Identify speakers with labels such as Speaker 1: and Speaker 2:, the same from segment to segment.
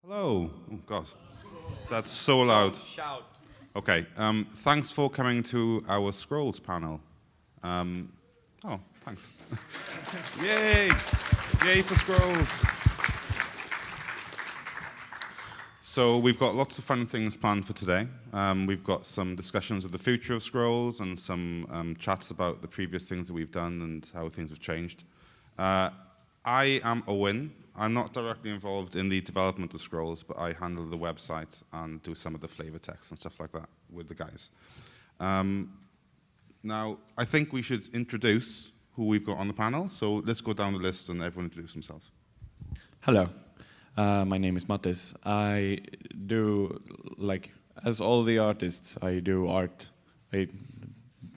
Speaker 1: Hello. Oh God, that's so loud.
Speaker 2: Shout.
Speaker 1: Okay. Thanks for coming to our Scrolls panel. Oh, thanks. Yay! Yay for Scrolls. So we've got lots of fun things planned for today. We've got some discussions of the future of Scrolls and some chats about the previous things that we've done and how things have changed. I am Owen. I'm not directly involved in the development of Scrolls, but I handle the website and do some of the flavor text and stuff like that with the guys. Now, I think we should introduce who we've got on the panel. So let's go down the list and everyone introduce themselves.
Speaker 2: Hello, my name is Mattis. I do, as all the artists, I do art. I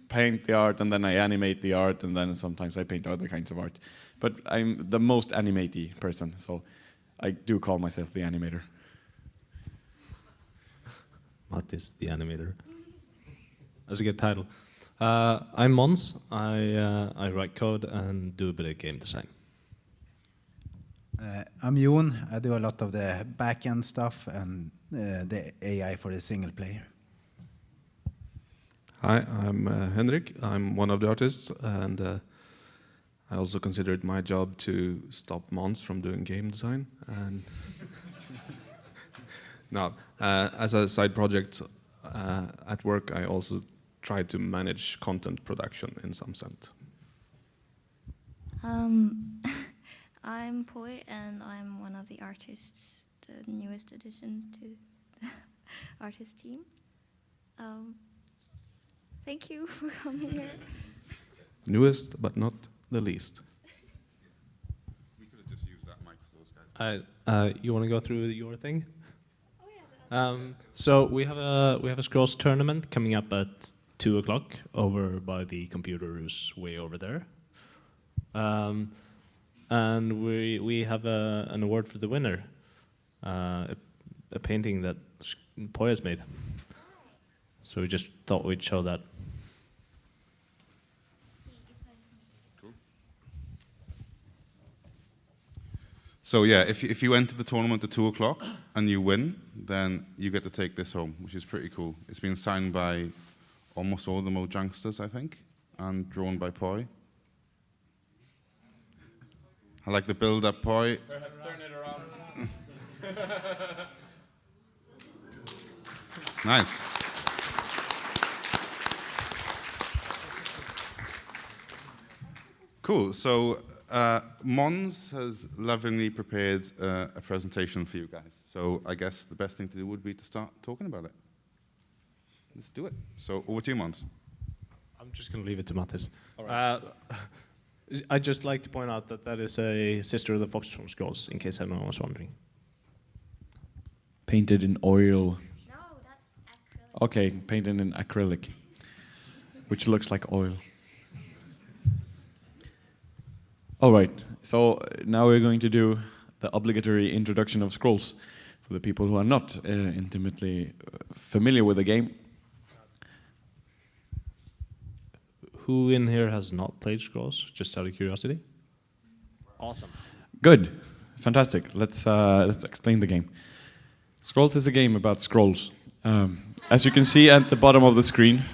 Speaker 2: paint the art and then I animate the art and then sometimes I paint other kinds of art. But I'm the most animate-y person, so I do call myself the animator.
Speaker 3: Mattis, the animator. That's a good title. I'm Mons. I write code and do a bit of game design.
Speaker 4: I'm Jon. I do a lot of the back-end stuff and the AI for the single player.
Speaker 5: Hi, I'm Henrik. I'm one of the artists, and I also consider it my job to stop Mons from doing game design. And now, as a side project at work, I also try to manage content production in some sense.
Speaker 6: I'm Poi, and I'm one of the artists, the newest addition to the artist team. Thank you for coming here.
Speaker 5: Newest, but not the least.
Speaker 1: We could have just used that mic for those guys.
Speaker 3: You want to go through your thing?
Speaker 6: Oh yeah.
Speaker 3: So we have a Scrolls tournament coming up at 2 o'clock over by the computer who's way over there. And we have an award for the winner, a painting that Poi has made. So we just thought we'd show that.
Speaker 1: So yeah, if you enter the tournament at 2 o'clock and you win, then you get to take this home, which is pretty cool. It's been signed by almost all the Mojangsters, I think, and drawn by Poi. I like the build-up, Poi.
Speaker 2: Turn it around.
Speaker 1: Nice. Cool. So Mons has lovingly prepared a presentation for you guys. So I guess the best thing to do would be to start talking about it. Let's do it. So over to you, Mons.
Speaker 3: I'm just going to leave it to Mattis. I'd just like to point out that that is a sister of the Fox from Scrolls, in case anyone was wondering.
Speaker 2: Painted in oil.
Speaker 6: No, that's acrylic.
Speaker 2: Okay, painted in acrylic, which looks like oil. All right, so now we're going to do the obligatory introduction of Scrolls for the people who are not intimately familiar with the game.
Speaker 3: Who in here has not played Scrolls, just out of curiosity? Awesome.
Speaker 2: Good, fantastic. Let's explain the game. Scrolls is a game about scrolls. As you can see at the bottom of the screen,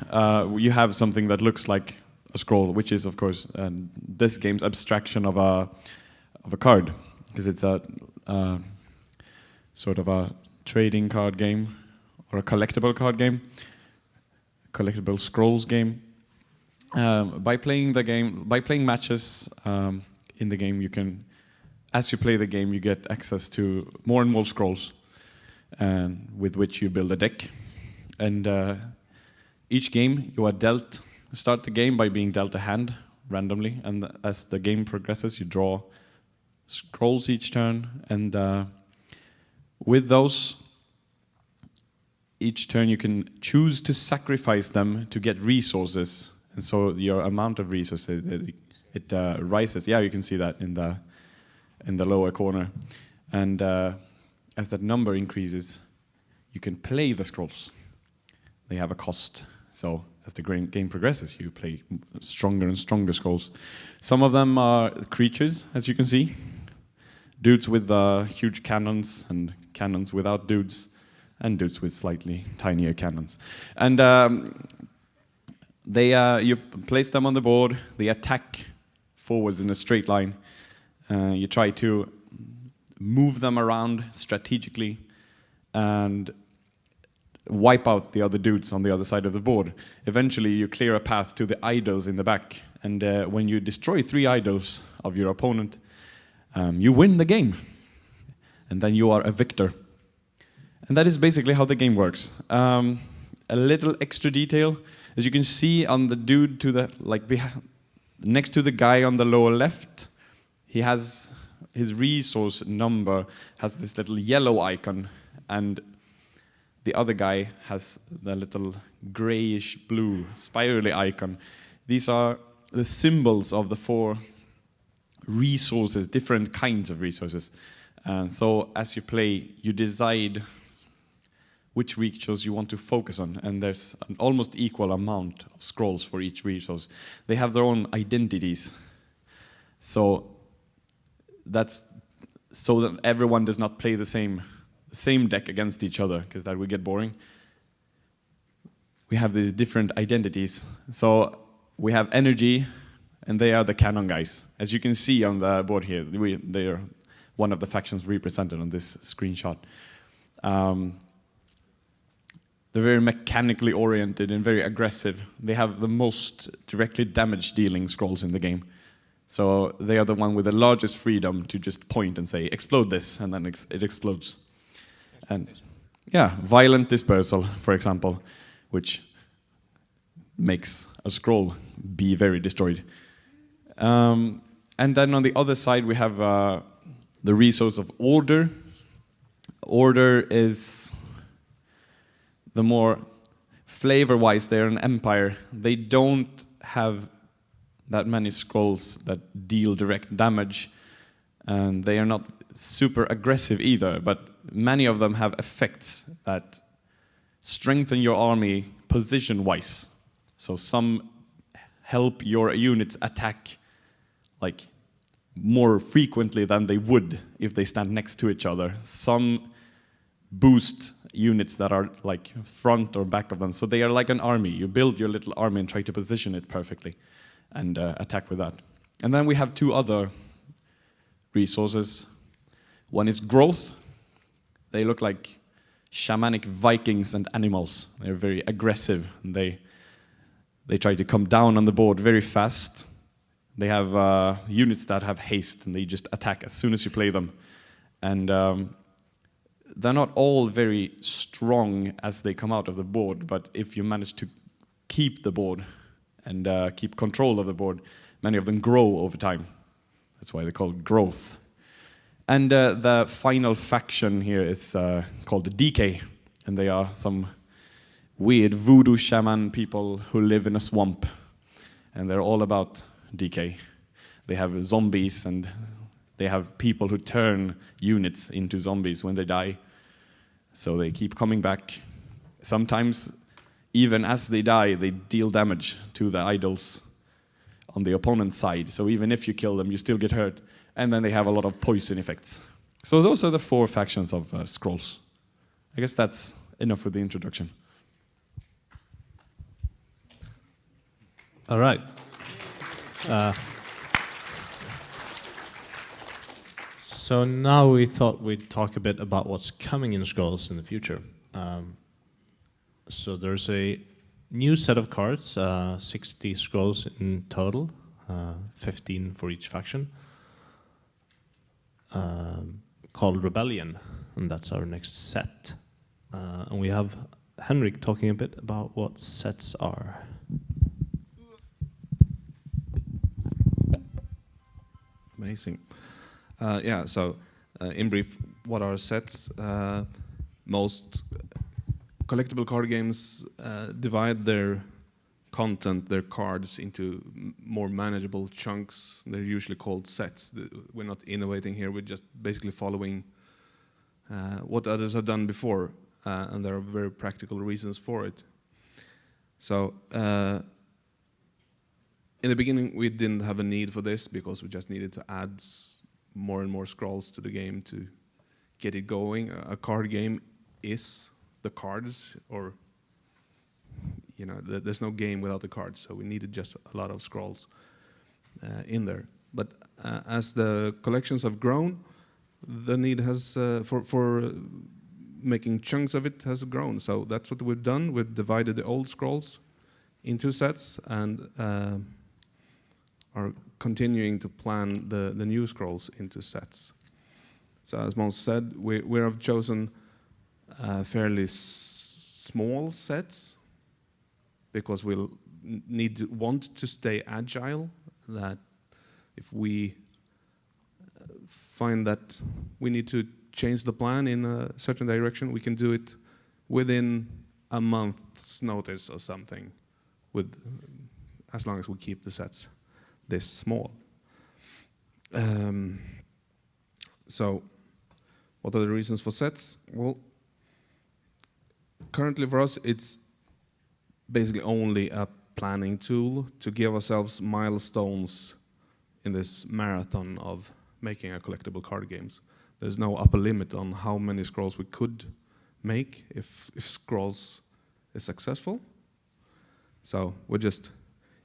Speaker 2: you have something that looks like a scroll, which is, of course, this game's abstraction of a card, because it's a sort of a trading card game or a collectible card game, collectible scrolls game. By playing matches in the game, you can, as you play the game, you get access to more and more scrolls, with which you build a deck. And each game you are start the game by being dealt a hand randomly, and as the game progresses, you draw scrolls each turn, and with those, each turn you can choose to sacrifice them to get resources. And so your amount of resources, it rises. Yeah, you can see that in the lower corner. And as that number increases, you can play the scrolls. They have a cost. So as the game progresses, you play stronger and stronger scrolls. Some of them are creatures, as you can see. dudes with huge cannons and cannons without dudes, and dudes with slightly tinier cannons. And you place them on the board, they attack forwards in a straight line. You try to move them around strategically and wipe out the other dudes on the other side of the board. Eventually you clear a path to the idols in the back, and when you destroy 3 idols of your opponent, you win the game, and then you are a victor. And that is basically how the game works. A little extra detail, as you can see on the dude to the next to the guy on the lower left, he has his resource number has this little yellow icon, and the other guy has the little grayish blue spirally icon. These are the symbols of the 4 resources, different kinds of resources. And so as you play, you decide which resource you want to focus on, and there's an almost equal amount of scrolls for each resource. They have their own identities. So that's so that everyone does not play the same deck against each other, because that would get boring. We have these different identities. So we have energy, and they are the cannon guys. As you can see on the board here, they are one of the factions represented on this screenshot. They're very mechanically oriented and very aggressive. They have the most directly damage-dealing scrolls in the game. So they are the one with the largest freedom to just point and say, explode this, and then it explodes. And yeah, violent dispersal, for example, which makes a scroll be very destroyed. And then on the other side, we have the resource of order. Order is the more flavor-wise, they're an empire. They don't have that many scrolls that deal direct damage, and they are not super aggressive either, but many of them have effects that strengthen your army position-wise. So some help your units attack like more frequently than they would if they stand next to each other. Some boost units that are like front or back of them. So they are like an army. You build your little army and try to position it perfectly and attack with that. And then we have 2 other resources. One is growth. They look like shamanic Vikings and animals. They're very aggressive. And they try to come down on the board very fast. They have units that have haste, and they just attack as soon as you play them. And they're not all very strong as they come out of the board, but if you manage to keep the board and keep control of the board, many of them grow over time. That's why they're called growth. And the final faction here is called the DK, and they are some weird voodoo shaman people who live in a swamp, and they're all about DK. They have zombies, and they have people who turn units into zombies when they die. So they keep coming back. Sometimes, even as they die, they deal damage to the idols on the opponent's side. So even if you kill them, you still get hurt. And then they have a lot of poison effects. So those are the 4 factions of scrolls. I guess that's enough for the introduction.
Speaker 3: All right. So now we thought we'd talk a bit about what's coming in Scrolls in the future. So there's a new set of cards, 60 Scrolls in total, 15 for each faction, called Rebellion, and that's our next set. And we have Henrik talking a bit about what sets are.
Speaker 5: Amazing. Yeah, so in brief, what are sets? Most collectible card games divide their content, their cards, into more manageable chunks. They're usually called sets. We're not innovating here, we're just basically following what others have done before, and there are very practical reasons for it. So in the beginning, we didn't have a need for this because we just needed to add more and more scrolls to the game to get it going. A card game is the cards, or there's no game without the cards, so we needed just a lot of scrolls in there. But as the collections have grown, the need has for making chunks of it has grown. So that's what we've done. We've divided the old scrolls into sets and are continuing to plan the new scrolls into sets. So as Måns said, we have chosen fairly small sets because we'll want to stay agile. That if we find that we need to change the plan in a certain direction, we can do it within a month's notice or something, as long as we keep the sets this small. So what are the reasons for sets? Well, currently for us, it's basically only a planning tool to give ourselves milestones in this marathon of making a collectible card games. There's no upper limit on how many scrolls we could make if scrolls is successful. So we're just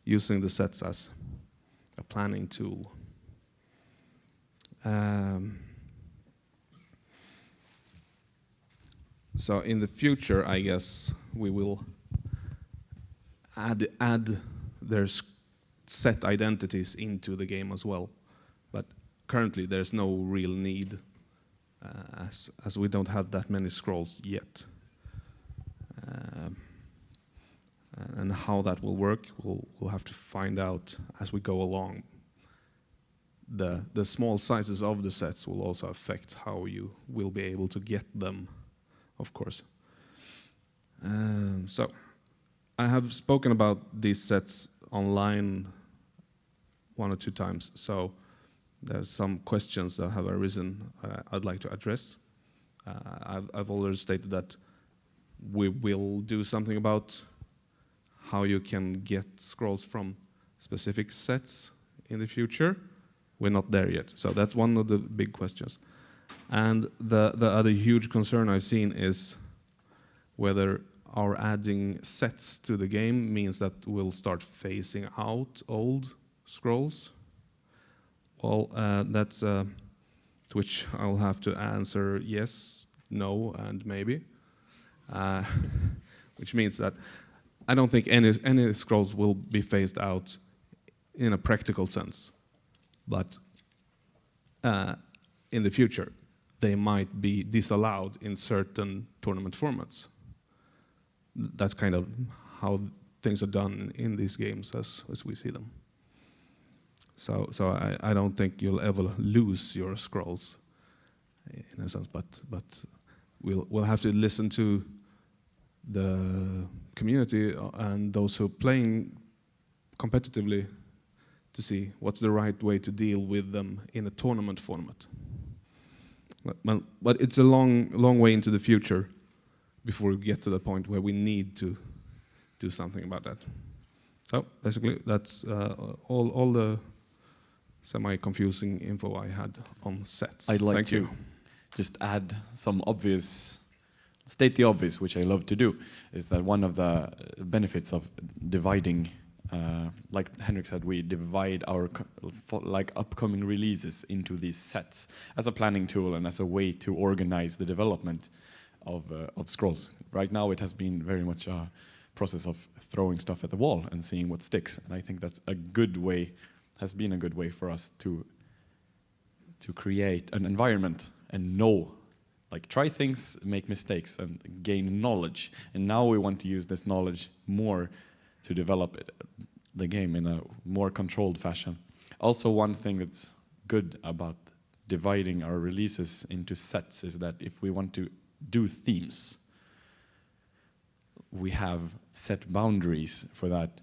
Speaker 5: using the sets as a planning tool. So in the future, I guess we will add their set identities into the game as well. But currently, there's no real need, as we don't have that many scrolls yet. And how that will work, we'll have to find out as we go along. The small sizes of the sets will also affect how you will be able to get them, of course. So I have spoken about these sets online 1 or 2 times, so there's some questions that have arisen I'd like to address. I've already stated that we will do something about how you can get scrolls from specific sets in the future. We're not there yet, so that's one of the big questions. And the other huge concern I've seen is whether our adding sets to the game means that we'll start phasing out old scrolls. Well, that's to which I'll have to answer yes, no, and maybe. Which means that I don't think any scrolls will be phased out in a practical sense. But in the future, they might be disallowed in certain tournament formats. That's kind of how things are done in these games as we see them. So I don't think you'll ever lose your scrolls, in a sense. But we'll have to listen to the community and those who are playing competitively to see what's the right way to deal with them in a tournament format. But it's a long way into the future before we get to the point where we need to do something about that. So basically, that's all the semi-confusing info I had on sets.
Speaker 2: I'd like
Speaker 5: Thank
Speaker 2: to
Speaker 5: you.
Speaker 2: just add some state the obvious, which I love to do, is that one of the benefits of dividing, like Henrik said, we divide our upcoming releases into these sets as a planning tool and as a way to organize the development of scrolls. Right now, it has been very much a process of throwing stuff at the wall and seeing what sticks, and I think that's a good way. Has been a good way for us to create an environment and try things, make mistakes, and gain knowledge. And now we want to use this knowledge more to develop the game in a more controlled fashion. Also, one thing that's good about dividing our releases into sets is that if we want to do themes, we have set boundaries for that.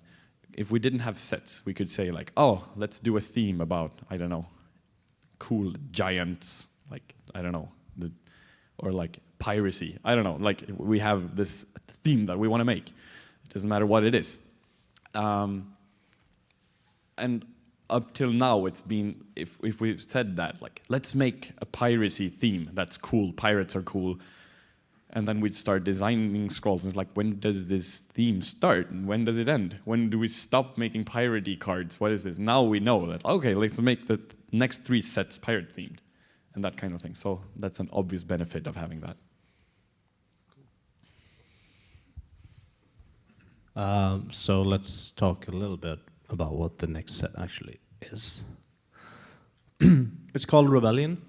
Speaker 2: If we didn't have sets, we could say like, oh, let's do a theme about, I don't know, cool giants, like, I don't know, or like piracy. I don't know, like we have this theme that we want to make. It doesn't matter what it is. And up till now, it's been, if we've said that, like, let's make a piracy theme, that's cool, pirates are cool, and then we'd start designing scrolls, and it's like, when does this theme start, and when does it end? When do we stop making piratey cards? What is this? Now we know that, okay, let's make the next 3 sets pirate themed, and that kind of thing. So that's an obvious benefit of having that.
Speaker 3: So let's talk a little bit about what the next set actually is. It's called Rebellion.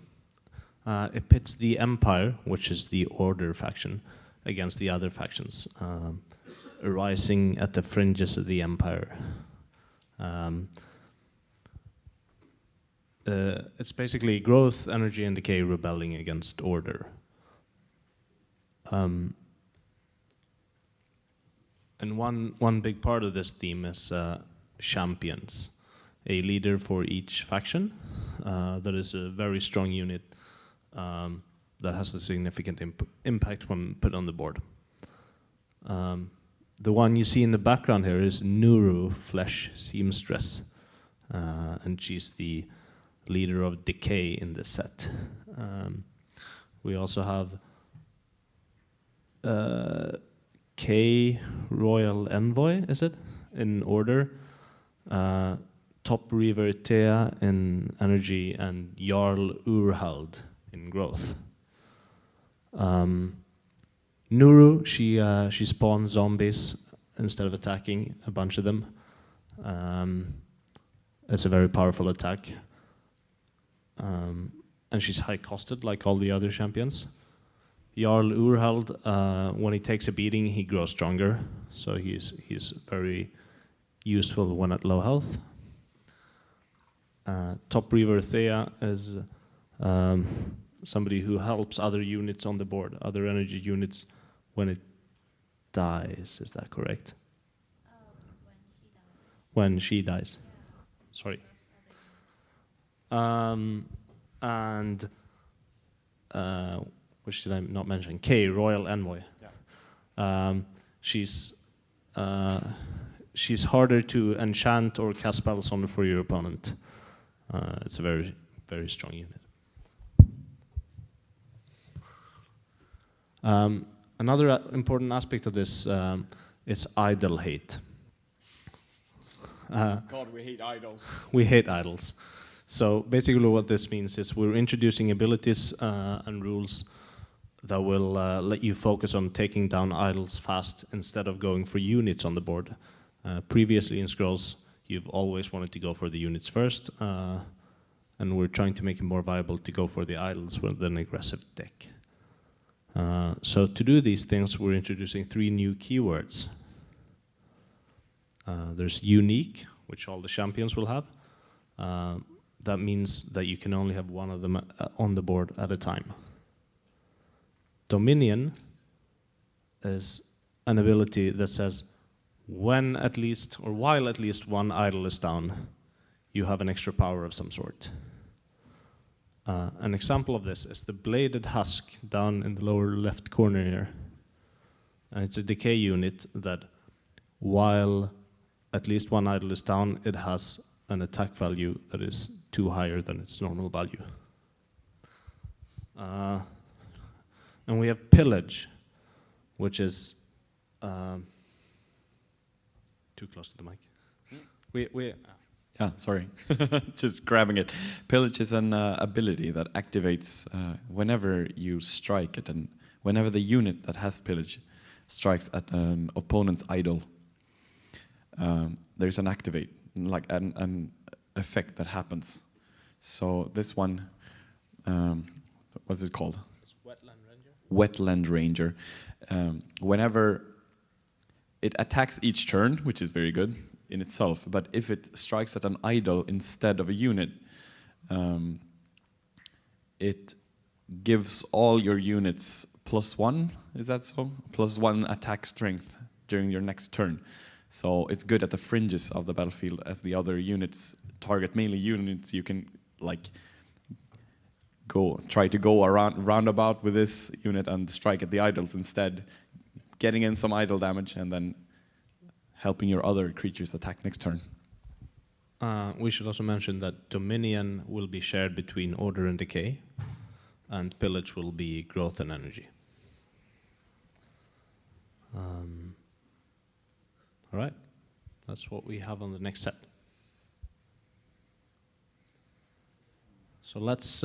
Speaker 3: It pits the Empire, which is the Order faction, against the other factions, arising at the fringes of the Empire. It's basically growth, energy, and decay rebelling against Order. And one big part of this theme is champions, a leader for each faction that is a very strong unit that has a significant impact when put on the board. The one you see in the background here is Nuru, Flesh Seamstress, and she's the leader of Decay in this set. We also have K Royal Envoy, is it? In Order. Top Reaver Thea in Energy, and Jarl Urhald in Growth. Nuru, she spawns zombies instead of attacking a bunch of them. It's a very powerful attack. And she's high-costed like all the other champions. Jarl Urhald, when he takes a beating, he grows stronger, so he's very useful when at low health. Top Reaver Thea is somebody who helps other units on the board, other energy units, when it dies. Is that correct? When she dies. Yeah. Sorry. And which did I not mention? K, Royal Envoy. Yeah. She's harder to enchant or cast spells on for your opponent. It's a very, very strong unit. Another important aspect of this is idle hate.
Speaker 2: God, we hate idols.
Speaker 3: We hate idols. So basically what this means is we're introducing abilities and rules that will let you focus on taking down idols fast instead of going for units on the board. Previously in Scrolls, you've always wanted to go for the units first, and we're trying to make it more viable to go for the idols with an aggressive deck. So to do these things, we're introducing 3 new keywords. There's unique, which all the champions will have. That means that you can only have one of them on the board at a time. Dominion is an ability that says when at least, or while at least one idol is down, you have an extra power of some sort. An example of this is the Bladed Husk down in the lower left corner here. And it's a decay unit that while at least one idol is down, it has an attack value that is 2 higher than its normal value. And we have Pillage, which is too close to the mic.
Speaker 2: Yeah, sorry, just grabbing it. Pillage is an ability that activates whenever you strike at whenever the unit that has Pillage strikes at an opponent's idol. There's an activate, like an effect that happens. So this one, what's it called?
Speaker 3: It's Wetland Ranger.
Speaker 2: Wetland Ranger. Whenever it attacks each turn, which is very good in itself, but if it strikes at an idol instead of a unit, it gives all your units +1, is that so? +1 attack strength during your next turn. So it's good at the fringes of the battlefield, as the other units target mainly units. You can like try to go around roundabout with this unit and strike at the idols instead, getting in some idol damage and then helping your other creatures attack next turn.
Speaker 3: We should also mention that Dominion will be shared between Order and Decay, and Pillage will be Growth and Energy. All right, that's what we have on the next set. So let's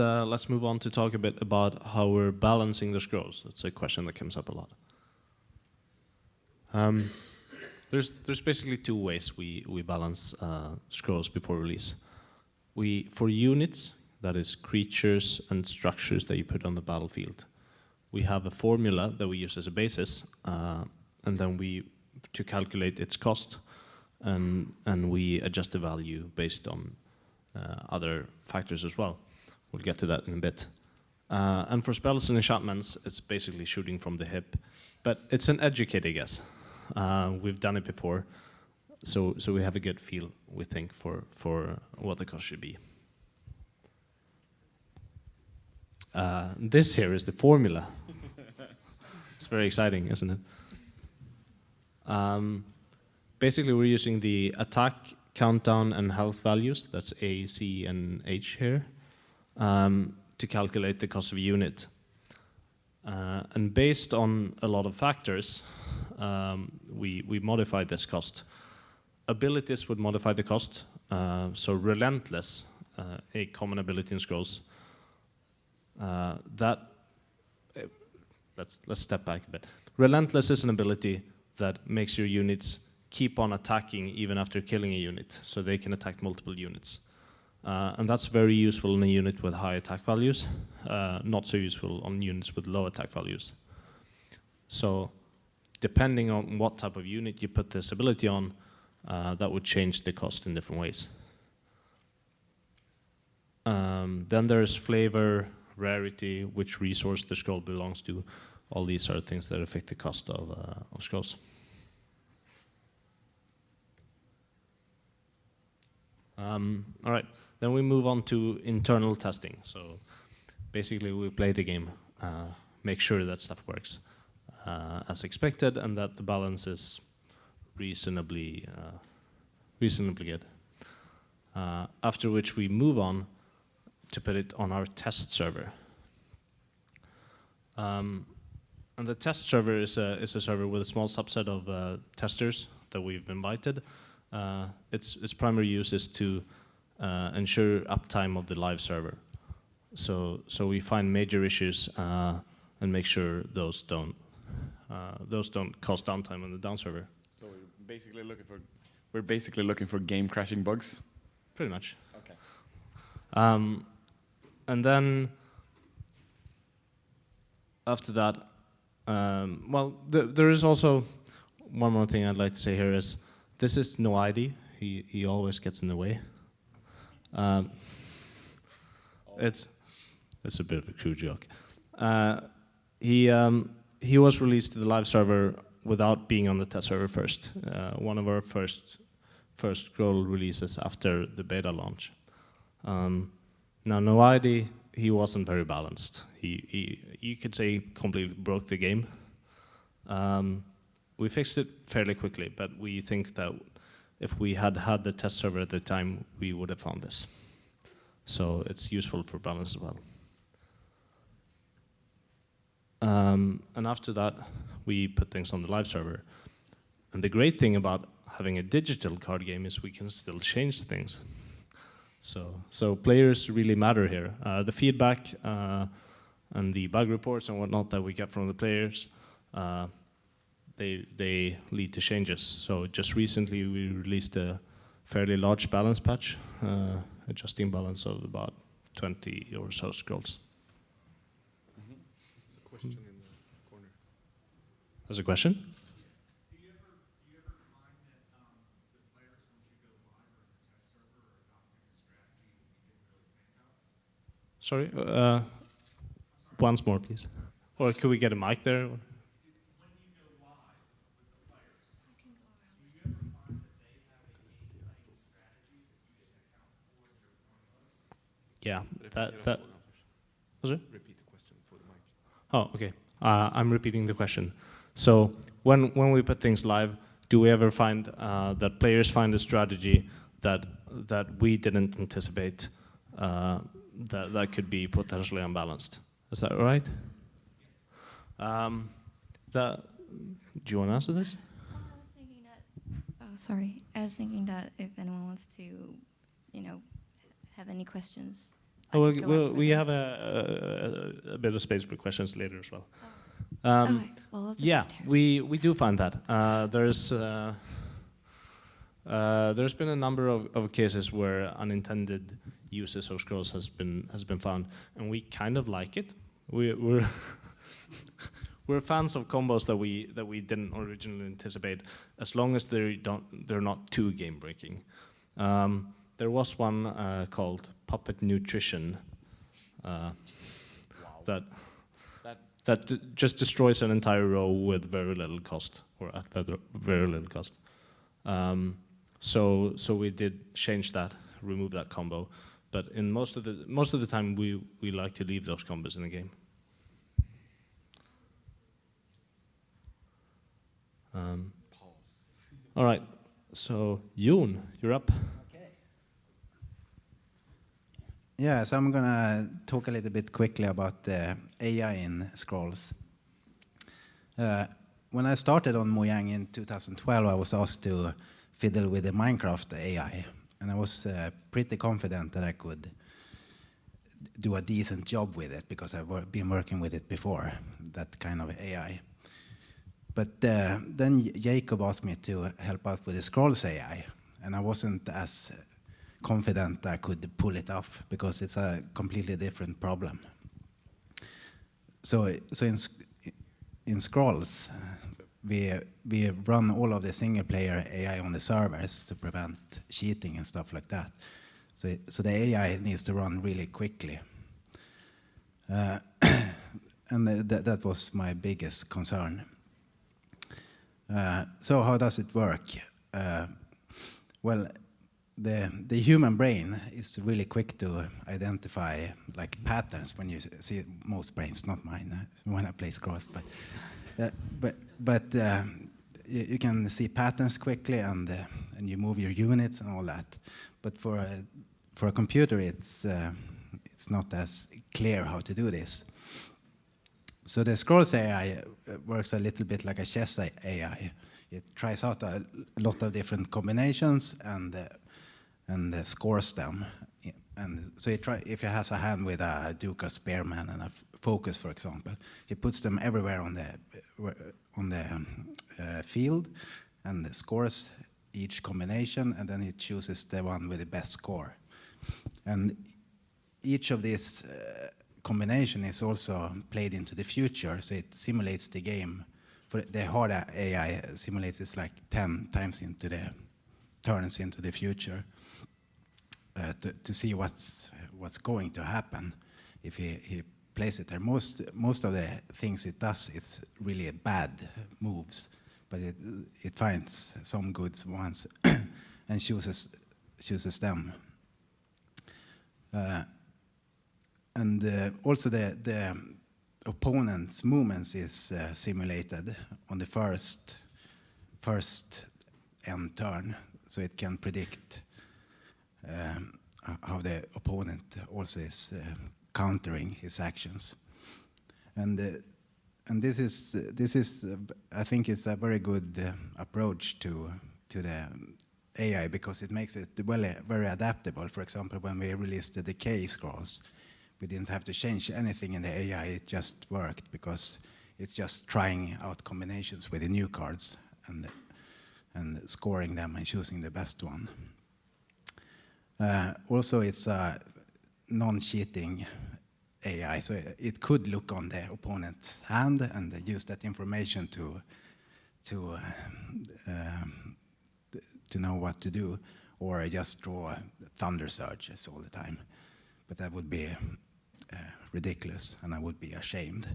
Speaker 3: move on to talk a bit about how we're balancing the scrolls. That's a question that comes up a lot. There's basically two ways we balance scrolls before release. For units, that is creatures and structures that you put on the battlefield, we have a formula that we use as a basis, and then to calculate its cost, and we adjust the value based on other factors as well. We'll get to that in a bit. And for spells and enchantments, it's basically shooting from the hip, but it's an educated guess. We've done it before, so we have a good feel, we think, for what the cost should be. This here is the formula. It's very exciting, isn't it? Basically, we're using the attack, countdown, and health values, that's A, C, and H here, to calculate the cost of a unit. And based on a lot of factors, we modify this cost. Abilities would modify the cost. So Relentless, a common ability in Scrolls, let's step back a bit. Relentless is an ability that makes your units keep on attacking even after killing a unit, so they can attack multiple units. And that's very useful in a unit with high attack values, not so useful on units with low attack values. So depending on what type of unit you put this ability on, that would change the cost in different ways. Then there's flavor, rarity, which resource the scroll belongs to. All these are things that affect the cost of scrolls. All right, then we move on to internal testing. So basically we play the game, make sure that stuff works as expected and that the balance is reasonably good. After which we move on to put it on our test server. And the test server is a server with a small subset of testers that we've invited. Its primary use is to ensure uptime of the live server. So we find major issues and make sure those don't cause downtime on the down server.
Speaker 2: So we're basically looking for game crashing bugs.
Speaker 3: Pretty much.
Speaker 2: Okay.
Speaker 3: And then after that, there is also one more thing I'd like to say here is this is no ID. He always gets in the way. It's a bit of a crude joke. He was released to the live server without being on the test server first. One of our first scroll releases after the beta launch. Now, no ID, he wasn't very balanced. You could say completely broke the game. We fixed it fairly quickly, but we think that if we had had the test server at the time, we would have found this. So it's useful for balance as well. And after that, we put things on the live server. And the great thing about having a digital card game is we can still change things. So players really matter here. The feedback and the bug reports and whatnot that we get from the players, they lead to changes. So just recently we released a fairly large balance patch, adjusting balance of about 20 or so scrolls.
Speaker 5: There's a question in the corner.
Speaker 3: There's a question?
Speaker 7: Do you ever find that the players, once you go live or in the test server, are adopting a strategy that you didn't really think of?
Speaker 3: Sorry, once more, please. Or could we get a mic there?
Speaker 7: When you go live with the players, do you ever find that they have a game-playing strategy that you didn't account for in your formulas?
Speaker 3: Yeah, that was it?
Speaker 5: Repeat the question for the mic.
Speaker 3: Oh, okay. I'm repeating the question. So when we put things live, do we ever find that players find a strategy that we didn't anticipate that could be potentially unbalanced. Is that right? Do you want to answer this?
Speaker 6: I was thinking that. Oh, sorry. I was thinking that if anyone wants to, have any questions. I
Speaker 3: Oh,
Speaker 6: could go up for
Speaker 3: we
Speaker 6: them.
Speaker 3: have a bit of space for questions later as well.
Speaker 6: Okay, well, let's just
Speaker 3: Yeah, we do find that there's been a number of cases where unintended uses of scrolls has been found, and we kind of like it. We're we're fans of combos that we didn't originally anticipate, as long as they're not too game breaking. There was one called Puppet Nutrition that just destroys an entire row with very little cost, or at very little cost. So we did change that, remove that combo, but in most of the time we like to leave those combos in the game. All right, so Jon, you're up.
Speaker 4: Yeah, so I'm gonna talk a little bit quickly about the AI in Scrolls. When I started on Mojang in 2012, I was asked to fiddle with the Minecraft AI, and I was pretty confident that I could do a decent job with it because I've been working with it before, that kind of AI. But then Jacob asked me to help out with the Scrolls AI, and I wasn't as confident I could pull it off because it's a completely different problem. So in Scrolls, we run all of the single-player AI on the servers to prevent cheating and stuff like that. So the AI needs to run really quickly. And that was my biggest concern. So how does it work? Well, the human brain is really quick to identify like patterns when you see most brains, not mine, when I play Scrolls, but you can see patterns quickly and you move your units and all that. But for a computer, it's not as clear how to do this. So the Scrolls AI works a little bit like a chess AI. It tries out a lot of different combinations and scores them. And so if it has a hand with a Duke or Spearman and a focus, for example, it puts them everywhere on the field and scores each combination, and then it chooses the one with the best score. And each of these combination is also played into the future, so it simulates the game. For the hard AI simulates it like 10 times turns into the future to see what's going to happen if he plays it there. Most of the things it does, it's really bad moves, but it finds some good ones and chooses them. And also the opponent's movements is simulated on the first end turn, so it can predict how the opponent also is countering his actions. And this is I think it's a very good approach to the AI, because it makes it very adaptable. For example, when we released the Decay Scrolls, we didn't have to change anything in the AI, it just worked because it's just trying out combinations with the new cards and scoring them and choosing the best one. Also, it's a non-cheating AI, so it could look on the opponent's hand and use that information to know what to do, or just draw thunder surges all the time. But that would be ridiculous, and I would be ashamed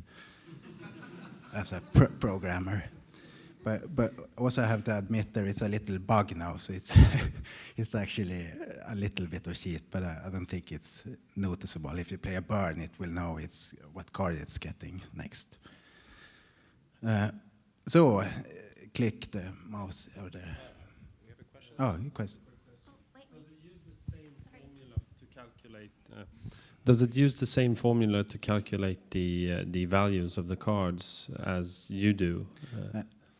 Speaker 4: as a programmer. But also I have to admit there is a little bug now, so it's actually a little bit of cheat, but I don't think it's noticeable. If you play a burn, it will know what card it's getting next. Click the mouse over there.
Speaker 3: We have a question.
Speaker 4: Oh, question.
Speaker 6: Wait.
Speaker 8: calculate? Does it use the same formula to calculate the values of the cards as you do?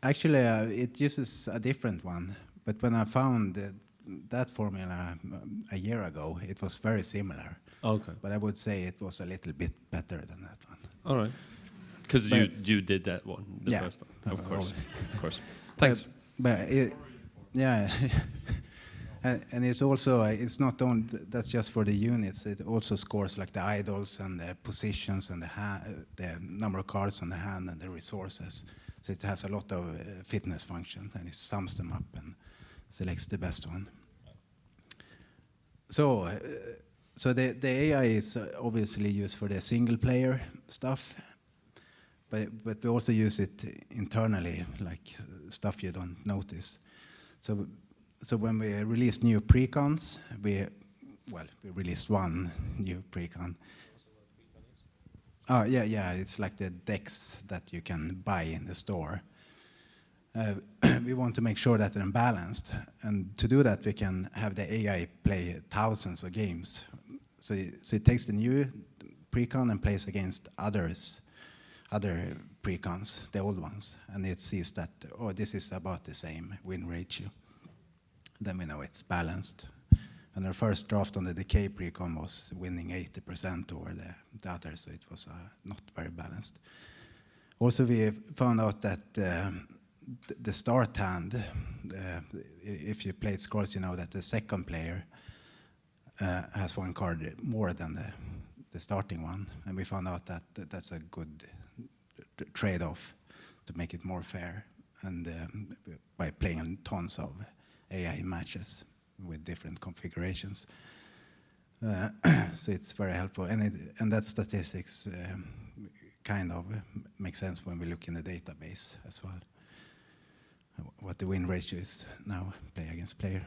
Speaker 4: Actually, it uses a different one. But when I found that formula a year ago, it was very similar.
Speaker 8: Okay.
Speaker 4: But I would say it was a little bit better than that one.
Speaker 8: All right. Because you did that one, the
Speaker 4: Yeah.
Speaker 8: first one. Of course. Of course. Thanks.
Speaker 4: But yeah. And it's also, it's not only, that's just for the units, it also scores like the idols and the positions and the number of cards on the hand and the resources. So it has a lot of fitness function, and it sums them up and selects the best one. So the AI is obviously used for the single player stuff, but we also use it internally, like stuff you don't notice. So when we released new precons, we released one new precon. Oh yeah, it's like the decks that you can buy in the store. We want to make sure that they're balanced, and to do that we can have the AI play thousands of games. So it takes the new precon and plays against other precons, the old ones, and it sees that, oh, this is about the same win ratio. Then we know it's balanced. And our first draft on the decay precon was winning 80% over the others, so it was not very balanced. Also, we found out that the start hand, if you played scrolls, you know that the second player has one card more than the starting one, and we found out that that's a good trade-off to make it more fair, and by playing tons of AI matches with different configurations. So it's very helpful, and that statistics kind of makes sense when we look in the database as well, what the win ratio is now, player against player.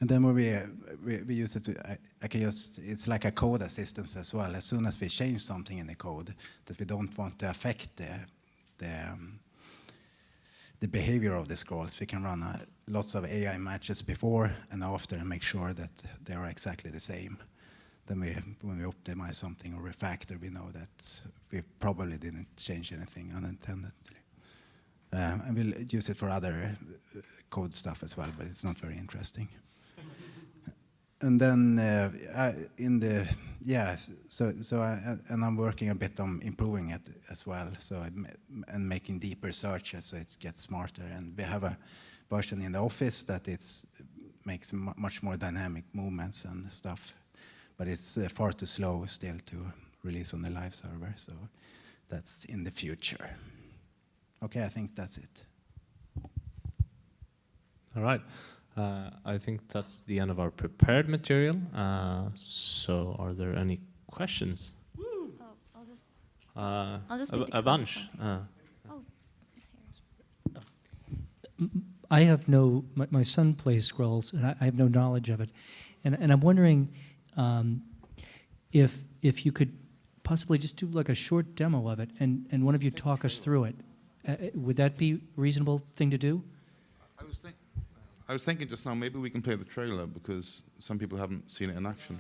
Speaker 4: And then when we use it, it's like a code assistance as well. As soon as we change something in the code that we don't want to affect the behavior of the scrolls, we can run lots of AI matches before and after and make sure that they are exactly the same. Then when we optimize something or refactor, we know that we probably didn't change anything unintendedly. And we'll use it for other code stuff as well, but it's not very interesting. And then and I'm working a bit on improving it as well, and making deeper searches so it gets smarter. And we have a version in the office that makes much more dynamic movements and stuff, but it's far too slow still to release on the live server. So that's in the future. Okay, I think that's it.
Speaker 3: All right. I think that's the end of our prepared material. So are there any questions?
Speaker 6: Oh, I'll just make the
Speaker 3: a bunch.
Speaker 6: closest one. Oh,
Speaker 9: I have my son plays Scrolls, and I have no knowledge of it. And I'm wondering if you could possibly just do like a short demo of it, and one of you talk us through it. Would that be a reasonable thing to do?
Speaker 1: I was thinking just now, maybe we can play the trailer because some people haven't seen it in action.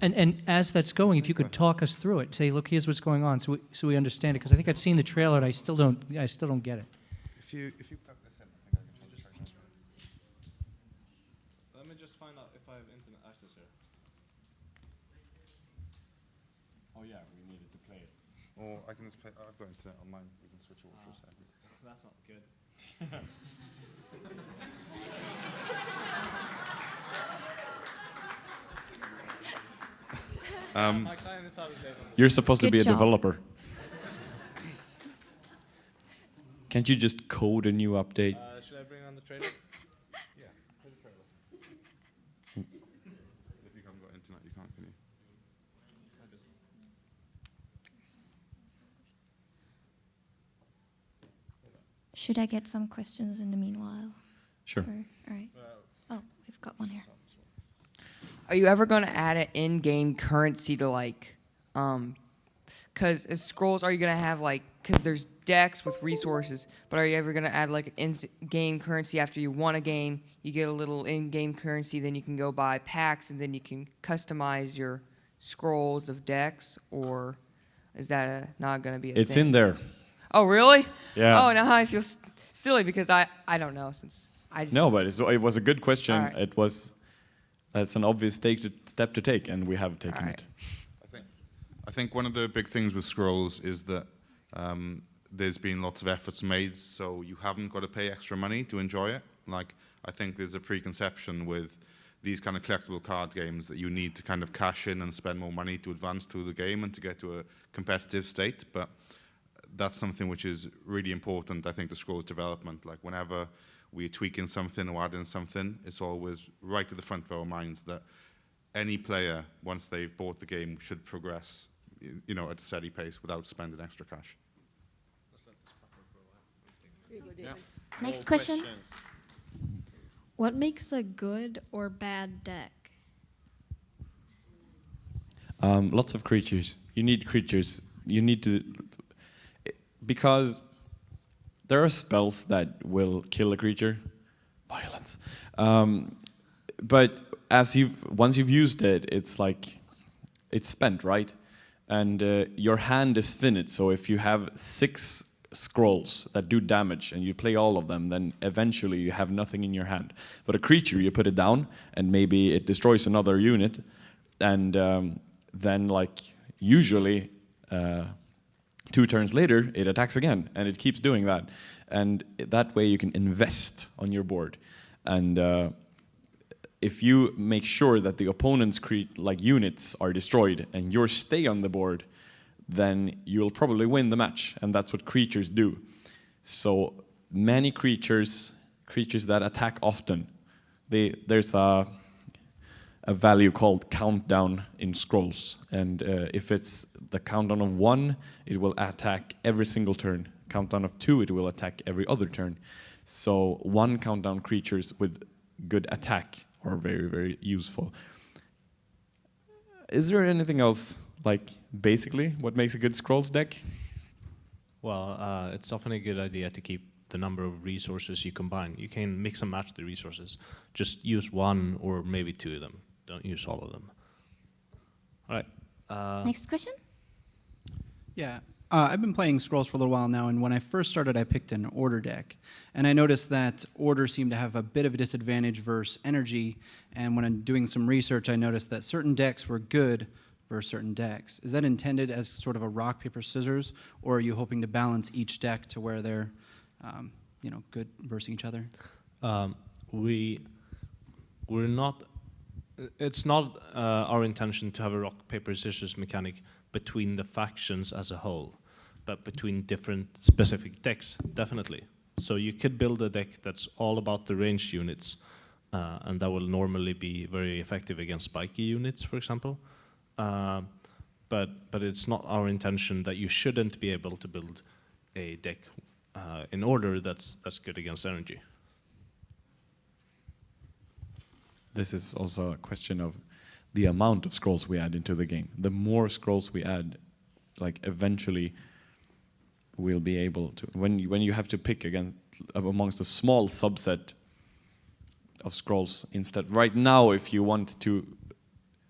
Speaker 9: And as that's going, if you could talk us through it, say, look, here's what's going on, so we understand it. Because I think I've seen the trailer, and I still don't get it.
Speaker 1: If you plug this in, I think I can change the trailer.
Speaker 3: Let me just find out if I have internet access here.
Speaker 2: Oh yeah, we needed to play it.
Speaker 1: Or I can just play. I've got internet on mine. We can switch over for a second.
Speaker 3: That's not good. My client is out of date.
Speaker 2: You're supposed to
Speaker 6: Good
Speaker 2: be a
Speaker 6: job.
Speaker 2: developer. Can't you just code a new update?
Speaker 3: Should I bring on the trailer?
Speaker 1: Yeah, play the trailer. If you haven't got internet, you can't, can you?
Speaker 6: should I get some questions in the meanwhile?
Speaker 2: Sure.
Speaker 6: All right. Oh, we've got one here.
Speaker 10: Are you ever going to add an in-game currency to Because as scrolls, are you gonna have like? Because there's decks with resources, but are you ever gonna add like in-game currency after you won a game? You get a little in-game currency, then you can go buy packs, and then you can customize your scrolls of decks, or is that not gonna be a
Speaker 2: It's
Speaker 10: thing?
Speaker 2: in there.
Speaker 10: Oh really?
Speaker 2: Yeah.
Speaker 10: Oh, now I feel silly because I don't know since I just
Speaker 2: No, but it was a good question.
Speaker 10: All right.
Speaker 2: That's an obvious step to take, and we have taken
Speaker 10: All right.
Speaker 2: it.
Speaker 1: I think one of the big things with scrolls is that there's been lots of efforts made, so you haven't got to pay extra money to enjoy it. Like, I think there's a preconception with these kind of collectible card games that you need to kind of cash in and spend more money to advance through the game and to get to a competitive state. But that's something which is really important, I think, to Scrolls development. Like, whenever we're tweaking something or adding something, it's always right to the front of our minds that any player, once they've bought the game, should progress, you know, at a steady pace without spending extra cash.
Speaker 11: Next question. What makes a good or bad deck?
Speaker 2: Lots of creatures. You need creatures. You need to... Because there are spells that will kill a creature. Violence. But once you've used it, it's like... It's spent, right? And your hand is finite, so if you have 6 scrolls that do damage and you play all of them, then eventually you have nothing in your hand. But a creature, you put it down and maybe it destroys another unit, and then like usually 2 turns later it attacks again, and it keeps doing that. And that way you can invest on your board. And if you make sure that the opponent's units are destroyed and yours stay on the board, then you'll probably win the match, and that's what creatures do. So many creatures that attack often, there's a value called countdown in Scrolls, and if it's the countdown of 1, it will attack every single turn. Countdown of 2, it will attack every other turn. So 1 countdown creatures with good attack are very, very useful. Is there anything else? Like, basically, what makes a good Scrolls deck?
Speaker 3: Well, it's often a good idea to keep the number of resources you combine. You can mix and match the resources. Just use 1 or maybe 2 of them. Don't use all of them. All right.
Speaker 11: Next question.
Speaker 12: Yeah, I've been playing Scrolls for a little while now, and when I first started, I picked an Order deck. And I noticed that Order seemed to have a bit of a disadvantage versus Energy, and when I'm doing some research, I noticed that certain decks were good for certain decks. Is that intended as sort of a rock, paper, scissors, or are you hoping to balance each deck to where they're, good versus each other?
Speaker 3: We're not. It's not our intention to have a rock, paper, scissors mechanic between the factions as a whole, but between different specific decks, definitely. So you could build a deck that's all about the ranged units, and that will normally be very effective against spiky units, for example. But it's not our intention that you shouldn't be able to build a deck in Order that's good against Energy.
Speaker 2: This is also a question of the amount of scrolls we add into the game. The more scrolls we add, like eventually we'll be able to, when you have to pick again amongst a small subset of scrolls instead. Right now, if you want to,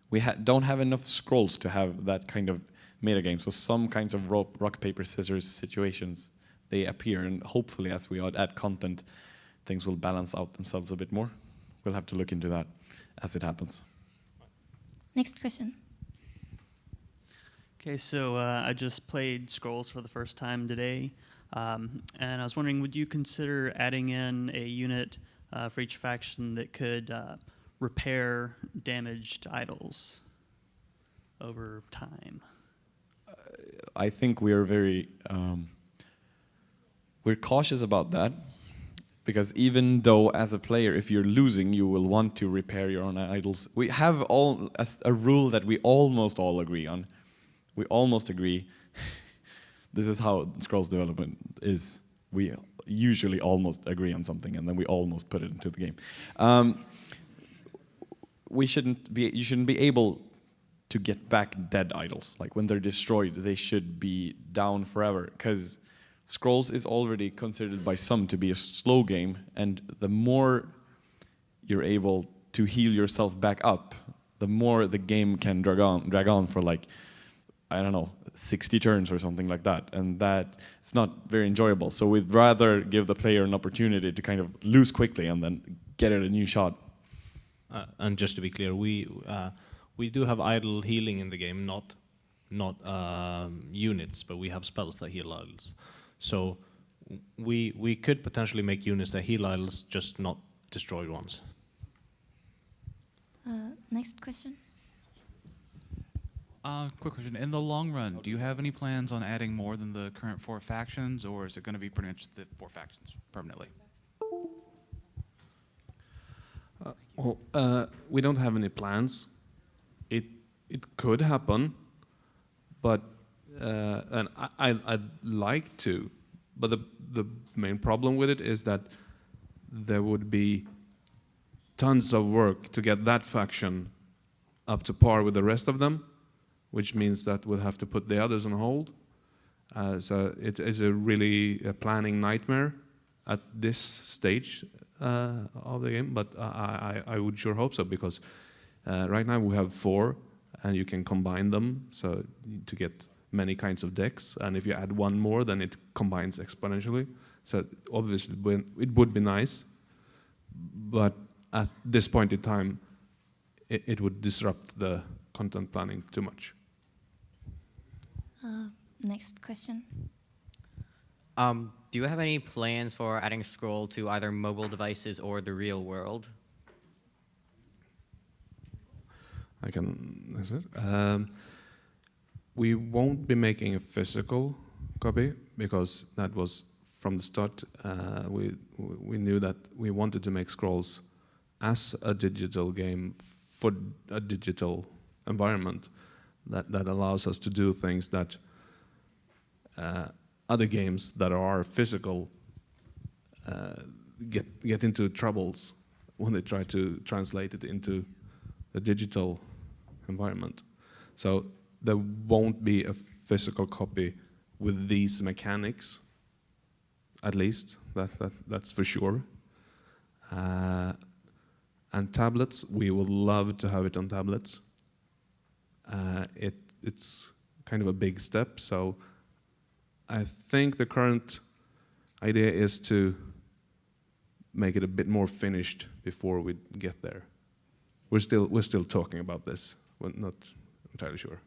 Speaker 2: we don't have enough scrolls to have that kind of metagame. So some kinds of rock, paper, scissors situations, they appear, and hopefully as we add content, things will balance out themselves a bit more. We'll have to look into that as it happens.
Speaker 11: Next question.
Speaker 13: Okay, so I just played Scrolls for the first time today, and I was wondering, would you consider adding in a unit for each faction that could repair damaged idols over time?
Speaker 2: I think we're very we're cautious about that, because even though as a player, if you're losing, you will want to repair your own idols. We have a rule that we almost all agree on. We almost agree. This is how Scrolls development is. We usually almost agree on something, and then we almost put it into the game. You shouldn't be able to get back dead idols. Like when they're destroyed, they should be down forever, because Scrolls is already considered by some to be a slow game, and the more you're able to heal yourself back up, the more the game can drag on for like, I don't know, 60 turns or something like that, and that it's not very enjoyable. So we'd rather give the player an opportunity to kind of lose quickly and then get it a new shot.
Speaker 3: And just to be clear, we do have idle healing in the game, not units, but we have spells that heal idols. So we could potentially make units that heal idols, just not destroyed ones.
Speaker 11: Next question.
Speaker 14: Quick question. In the long run, do you have any plans on adding more than the current 4 factions, or is it going to be pretty much the 4 factions permanently?
Speaker 5: We don't have any plans. It could happen, but and I'd like to, but the main problem with it is that there would be tons of work to get that faction up to par with the rest of them, which means that we'll have to put the others on hold. So it is a really a planning nightmare at this stage of the game, but I would sure hope so, because right now we have 4, and you can combine them so to get many kinds of decks, and if you add 1 more, then it combines exponentially. So obviously it would be nice, but at this point in time, it would disrupt the content planning too much.
Speaker 11: Next question.
Speaker 15: Do you have any plans for adding Scroll to either mobile devices or the real world?
Speaker 5: I can. Is it? We won't be making a physical copy, because that was from the start. We knew that we wanted to make Scrolls as a digital game for a digital environment that allows us to do things that other games that are physical get into troubles when they try to translate it into the digital environment. So there won't be a physical copy with these mechanics, at least, that's for sure. And tablets, we would love to have it on tablets. It's kind of a big step, so I think the current idea is to make it a bit more finished before we get there. We're still talking about this. We're not entirely sure.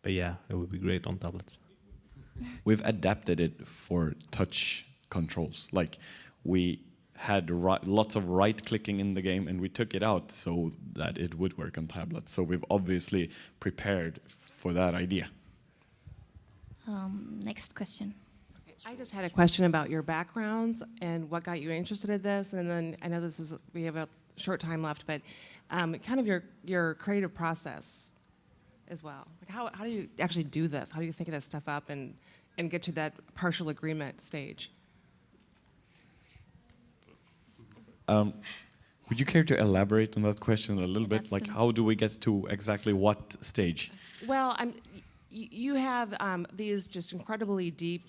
Speaker 3: But yeah, it would be great on tablets.
Speaker 2: We've adapted it for touch controls. Like, we had lots of right-clicking in the game, and we took it out so that it would work on tablets. So we've obviously prepared for that idea.
Speaker 11: Next question.
Speaker 16: I just had a question about your backgrounds and what got you interested in this, and then I know we have a short time left, but kind of your creative process as well. Like how do you actually do this? How do you think of that stuff up and get to that partial agreement stage?
Speaker 2: Would you care to elaborate on that question a little bit? Like, how do we get to exactly what stage?
Speaker 16: Well, you have these just incredibly deep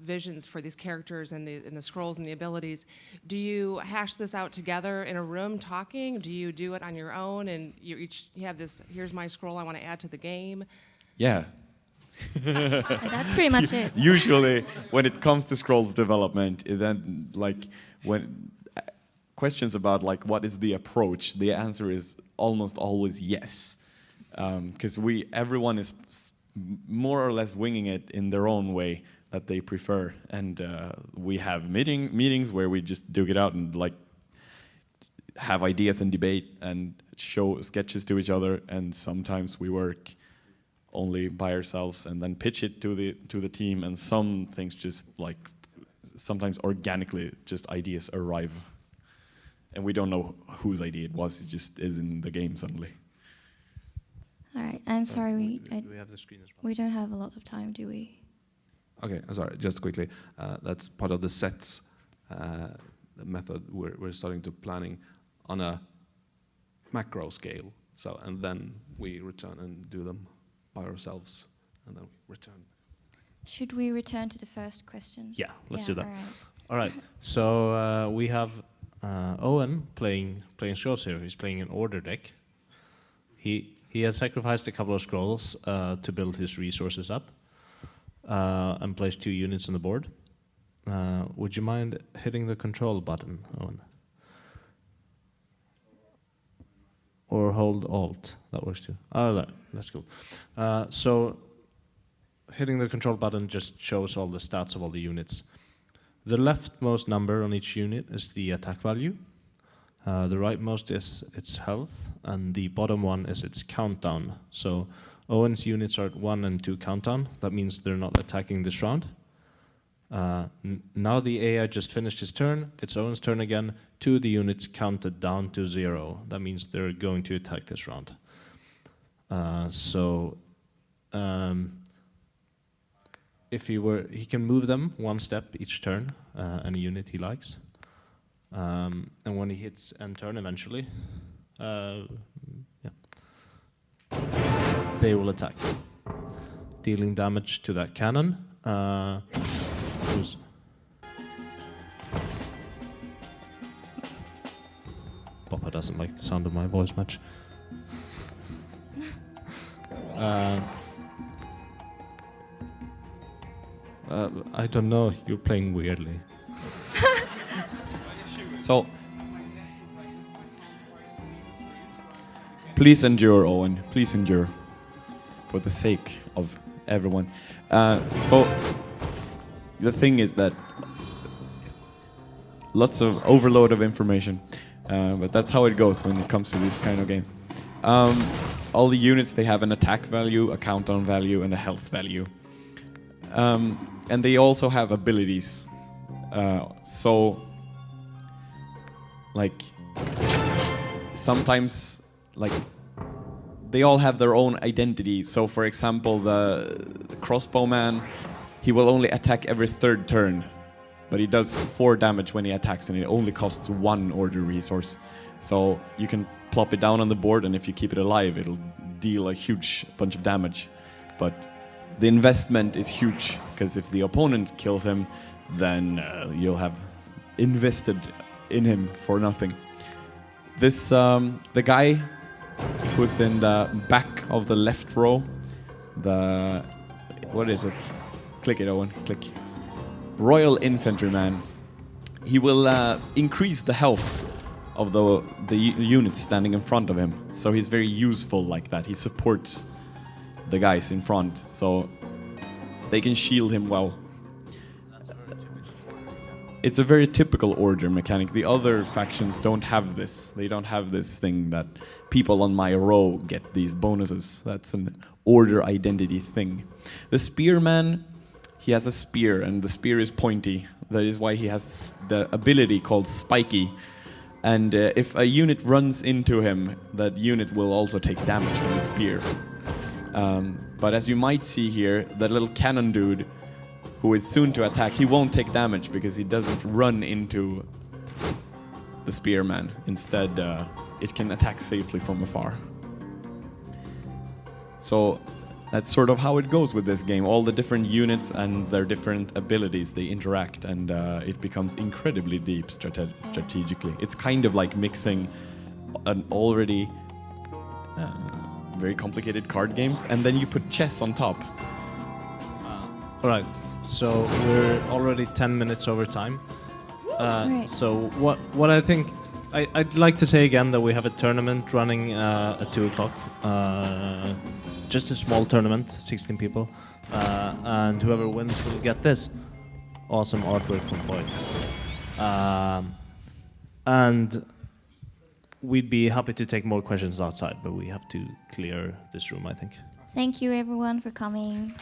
Speaker 16: visions for these characters and the scrolls and the abilities. Do you hash this out together in a room talking? Do you do it on your own and you have this, here's my scroll I want to add to the game?
Speaker 2: Yeah.
Speaker 11: That's pretty much it.
Speaker 2: Usually, when it comes to Scrolls development, then like when questions about like what is the approach, the answer is almost always yes, because everyone is more or less winging it in their own way that they prefer, and we have meetings where we just duke it out and like have ideas and debate and show sketches to each other, and sometimes we work only by ourselves and then pitch it to the team, and some things just like sometimes organically just ideas arrive and we don't know whose idea it was, it just is in the game suddenly.
Speaker 11: All right, I'm sorry,
Speaker 3: do we have the screen as well?
Speaker 11: We don't have a lot of time, do we?
Speaker 5: Okay, sorry, just quickly. That's part of the sets the method we're starting to planning on a macro scale. So and then we return and do them by ourselves, and then we return.
Speaker 11: Should we return to the first question?
Speaker 3: Yeah, let's do that.
Speaker 11: All right.
Speaker 3: All right. So we have Owen playing scrolls here. He's playing an order deck. He has sacrificed a couple of scrolls to build his resources up, and placed 2 units on the board. Would you mind hitting the control button, Owen? Or hold Alt. That works too. Oh, that's cool. So hitting the control button just shows all the stats of all the units. The leftmost number on each unit is the attack value. The rightmost is its health, and the bottom one is its countdown. So Owen's units are at 1 and 2 countdown. That means they're not attacking this round. Now the AI just finished his turn. It's Owen's turn again. 2 of the units counted down to 0. That means they're going to attack this round. If he can move them 1 step each turn, any unit he likes. And when he hits end turn eventually, they will attack, dealing damage to that cannon. Papa doesn't like the sound of my voice much. I don't know, you're playing weirdly.
Speaker 2: So, please endure, Owen. Please endure, for the sake of everyone. So, the thing is that lots of overload of information, but that's how it goes when it comes to these kind of games. All the units, they have an attack value, a countdown value, and a health value. And they also have abilities. Like, sometimes, like, they all have their own identity. So, for example, the crossbowman, he will only attack every 3rd turn, but he does 4 damage when he attacks, and it only costs 1 order resource. So you can plop it down on the board, and if you keep it alive, it'll deal a huge bunch of damage. But the investment is huge, because if the opponent kills him, then you'll have invested in him for nothing. This, the guy who's in the back of the left row, what is it? Click it, Owen, click. Royal Infantryman. He will increase the health of the units standing in front of him. So he's very useful like that. He supports the guys in front, so they can shield him well. It's a very typical order mechanic. The other factions don't have this. They don't have this thing that people on my row get these bonuses. That's an order identity thing. The spearman, he has a spear, and the spear is pointy. That is why he has the ability called spiky. And if a unit runs into him, that unit will also take damage from the spear. But as you might see here, that little cannon dude, who is soon to attack, he won't take damage because he doesn't run into the spearman. Instead, it can attack safely from afar. So that's sort of how it goes with this game. All the different units and their different abilities, they interact, and it becomes incredibly deep strategically. It's kind of like mixing an already very complicated card games, and then you put chess on top.
Speaker 3: All right. So we're already 10 minutes over time.
Speaker 11: Right.
Speaker 3: So what I think, I'd like to say again that we have a tournament running at 2 o'clock. Just a small tournament, 16 people. And whoever wins will get this awesome artwork from Floyd. And we'd be happy to take more questions outside, but we have to clear this room, I think.
Speaker 11: Thank you, everyone, for coming.